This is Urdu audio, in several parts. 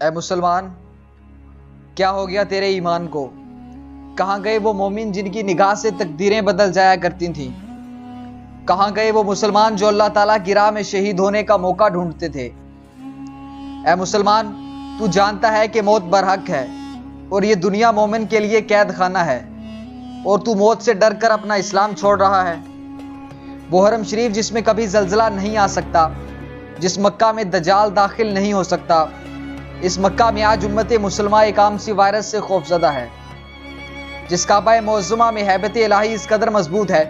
اے مسلمان، کیا ہو گیا تیرے ایمان کو؟ کہاں گئے وہ مومن جن کی نگاہ سے تقدیریں بدل جایا کرتی تھیں؟ کہاں گئے وہ مسلمان جو اللہ تعالیٰ کی راہ میں شہید ہونے کا موقع ڈھونڈتے تھے؟ اے مسلمان، تو جانتا ہے کہ موت برحق ہے اور یہ دنیا مومن کے لیے قید خانہ ہے، اور تو موت سے ڈر کر اپنا اسلام چھوڑ رہا ہے۔ وہ حرم شریف جس میں کبھی زلزلہ نہیں آ سکتا، جس مکہ میں دجال داخل نہیں ہو سکتا، اس مکہ میں آج امت مسلمہ ایک عام سی وائرس سے خوفزدہ ہے۔ جس کعبہ معظمہ میں ہیبت الہی اس قدر مضبوط ہے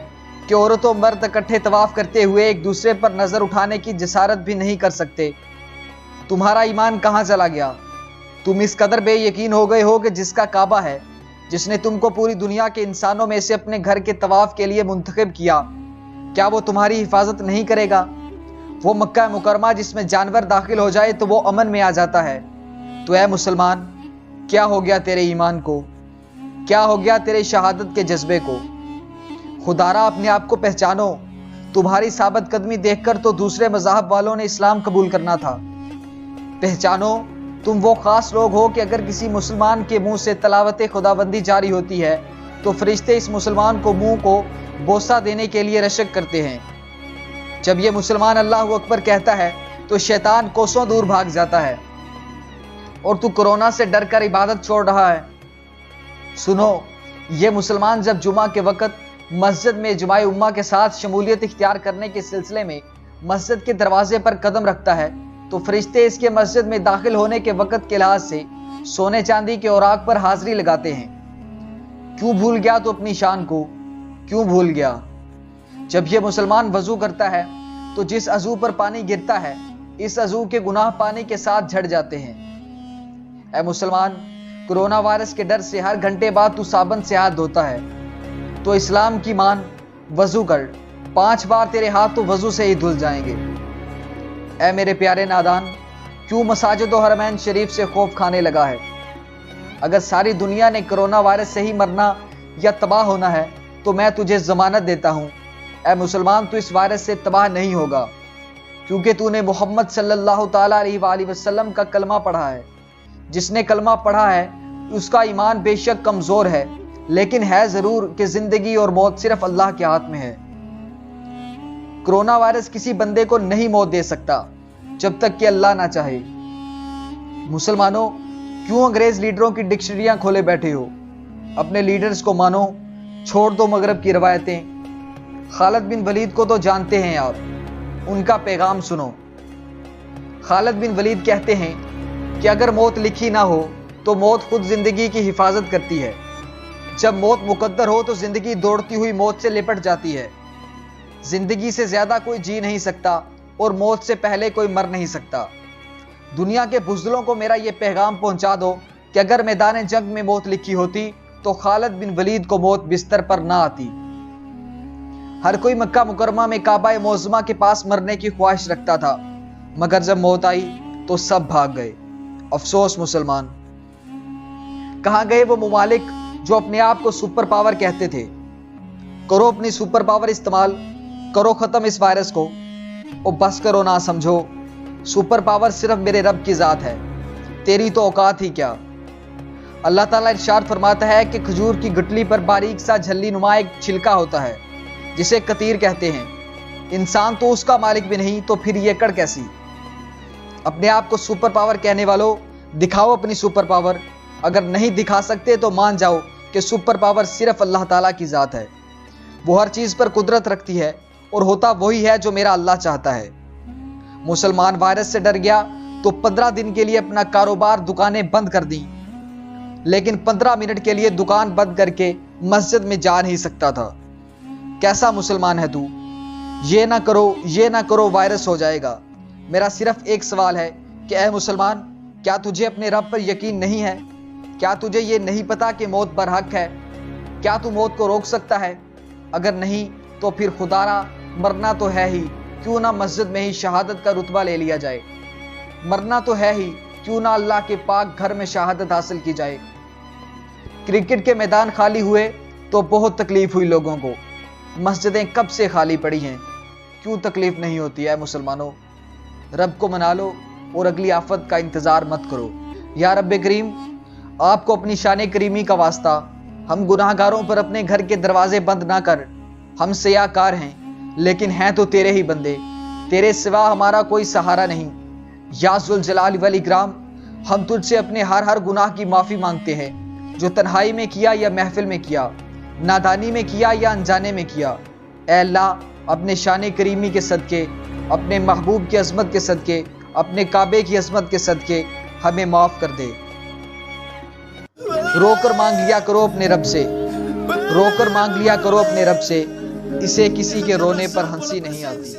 کہ عورت و مرد اکٹھے طواف کرتے ہوئے ایک دوسرے پر نظر اٹھانے کی جسارت بھی نہیں کر سکتے۔ تمہارا ایمان کہاں چلا گیا؟ تم اس قدر بے یقین ہو گئے ہو کہ جس کا کعبہ ہے، جس نے تم کو پوری دنیا کے انسانوں میں سے اپنے گھر کے طواف کے لیے منتخب کیا، کیا وہ تمہاری حفاظت نہیں کرے گا؟ وہ مکہ مکرمہ جس میں جانور داخل ہو جائے تو وہ امن میں آ جاتا ہے۔ تو اے مسلمان، کیا ہو گیا تیرے ایمان کو؟ کیا ہو گیا تیرے شہادت کے جذبے کو؟ خدا را اپنے آپ کو پہچانو۔ تمہاری ثابت قدمی دیکھ کر تو دوسرے مذاہب والوں نے اسلام قبول کرنا تھا۔ پہچانو، تم وہ خاص لوگ ہو کہ اگر کسی مسلمان کے منہ سے تلاوت خداوندی جاری ہوتی ہے تو فرشتے اس مسلمان کو منہ کو بوسہ دینے کے لیے رشک کرتے ہیں۔ جب یہ مسلمان اللہ اکبر کہتا ہے تو شیطان کوسوں دور بھاگ جاتا ہے، اور تو کورونا سے ڈر کر عبادت چھوڑ رہا ہے۔ سنو، یہ مسلمان جب جمعہ کے وقت مسجد میں اجماع امہ کے ساتھ شمولیت اختیار کرنے کے سلسلے میں مسجد کے دروازے پر قدم رکھتا ہے تو فرشتے اس کے مسجد میں داخل ہونے کے وقت کے لحاظ سے سونے چاندی کے اوراق پر حاضری لگاتے ہیں۔ کیوں بھول گیا تو اپنی شان کو؟ کیوں بھول گیا؟ جب یہ مسلمان وضو کرتا ہے تو جس عضو پر پانی گرتا ہے، اس عضو کے گناہ پانی کے ساتھ جھڑ جاتے ہیں۔ اے مسلمان، کرونا وائرس کے ڈر سے ہر گھنٹے بعد تو صابن سے ہاتھ دھوتا ہے، تو اسلام کی مان، وضو کر، 5 بار تیرے ہاتھ تو وضو سے ہی دھل جائیں گے۔ اے میرے پیارے نادان، کیوں مساجد و حرمین شریف سے خوف کھانے لگا ہے؟ اگر ساری دنیا نے کرونا وائرس سے ہی مرنا یا تباہ ہونا ہے تو میں تجھے ضمانت دیتا ہوں، اے مسلمان، تو اس وائرس سے تباہ نہیں ہوگا، کیونکہ تو نے محمد صلی اللہ تعالیٰ علیہ وآلہ وسلم کا کلمہ پڑھا ہے۔ جس نے کلمہ پڑھا ہے اس کا ایمان بے شک کمزور ہے، لیکن ہے ضرور کہ زندگی اور موت صرف اللہ کے ہاتھ میں ہے۔ کرونا وائرس کسی بندے کو نہیں موت دے سکتا جب تک کہ اللہ نہ چاہے۔ مسلمانوں، کیوں انگریز لیڈروں کی ڈکشنریاں کھولے بیٹھے ہو؟ اپنے لیڈرز کو مانو، چھوڑ دو مغرب کی روایتیں۔ خالد بن ولید کو تو جانتے ہیں آپ، ان کا پیغام سنو۔ خالد بن ولید کہتے ہیں کہ اگر موت لکھی نہ ہو تو موت خود زندگی کی حفاظت کرتی ہے۔ جب موت مقدر ہو تو زندگی دوڑتی ہوئی موت سے لپٹ جاتی ہے۔ زندگی سے زیادہ کوئی جی نہیں سکتا اور موت سے پہلے کوئی مر نہیں سکتا۔ دنیا کے بزدلوں کو میرا یہ پیغام پہنچا دو کہ اگر میدان جنگ میں موت لکھی ہوتی تو خالد بن ولید کو موت بستر پر نہ آتی۔ ہر کوئی مکہ مکرمہ میں کعبہ معظمہ کے پاس مرنے کی خواہش رکھتا تھا، مگر جب موت آئی تو سب بھاگ گئے۔ افسوس مسلمان، کہاں گئے وہ ممالک جو اپنے آپ کو سپر پاور کہتے تھے؟ کرو اپنی سپر پاور استعمال، کرو ختم اس وائرس کو، اور بس کرو نہ سمجھو، سپر پاور صرف میرے رب کی ذات ہے، تیری تو اوقات ہی کیا۔ اللہ تعالیٰ ارشاد فرماتا ہے کہ کھجور کی گٹلی پر باریک سا جھلی نما ایک چھلکا ہوتا ہے جسے قطیر کہتے ہیں۔ انسان تو اس کا مالک بھی نہیں تو پھر یہ کڑ کیسی؟ اپنے آپ کو سپر پاور کہنے والوں، دکھاؤ اپنی سپر پاور۔ اگر نہیں دکھا سکتے تو مان جاؤ کہ سپر پاور صرف اللہ تعالیٰ کی ذات ہے۔ وہ ہر چیز پر قدرت رکھتی ہے اور ہوتا وہی ہے جو میرا اللہ چاہتا ہے۔ مسلمان وائرس سے ڈر گیا تو 15 دن کے لیے اپنا کاروبار، دکانیں بند کر دیں، لیکن 15 منٹ کے لیے دکان بند کر کے مسجد میں جا نہیں سکتا تھا۔ کیسا مسلمان ہے تو؟ یہ نہ کرو وائرس ہو جائے گا۔ میرا صرف ایک سوال ہے کہ اے مسلمان، کیا تجھے اپنے رب پر یقین نہیں ہے؟ کیا تجھے یہ نہیں پتا کہ موت برحق ہے؟ کیا تو موت کو روک سکتا ہے؟ اگر نہیں تو پھر خدا را مرنا تو ہے ہی، کیوں نہ مسجد میں ہی شہادت کا رتبہ لے لیا جائے؟ مرنا تو ہے ہی، کیوں نہ اللہ کے پاک گھر میں شہادت حاصل کی جائے؟ کرکٹ کے میدان خالی ہوئے تو بہت تکلیف ہوئی لوگوں کو، مسجدیں کب سے خالی پڑی ہیں، کیوں تکلیف نہیں ہوتی ہے مسلمانوں؟ رب کو منا لو اور اگلی آفت کا انتظار مت کرو۔ یا رب کریم آپ کو اپنی شان کریمی کا واسطہ ہم گناہگاروں پر اپنے گھر کے دروازے بند نہ کر. ہم سیاہ کار ہیں لیکن ہیں تو تیرے ہی بندے, تیرے سوا ہمارا کوئی سہارا نہیں. یا ذوالجلال والاکرام ہم تجھ سے اپنے ہر گناہ کی معافی مانگتے ہیں, جو تنہائی میں کیا یا محفل میں کیا, نادانی میں کیا یا انجانے میں کیا. اے اللہ اپنے شان کریمی کے صدقے, اپنے محبوب کی عظمت کے صدقے, اپنے کعبے کی عظمت کے صدقے ہمیں معاف کر دے. رو کر مانگ لیا کرو اپنے رب سے, رو کر مانگ لیا کرو اپنے رب سے, اسے کسی کے رونے پر ہنسی نہیں آتی.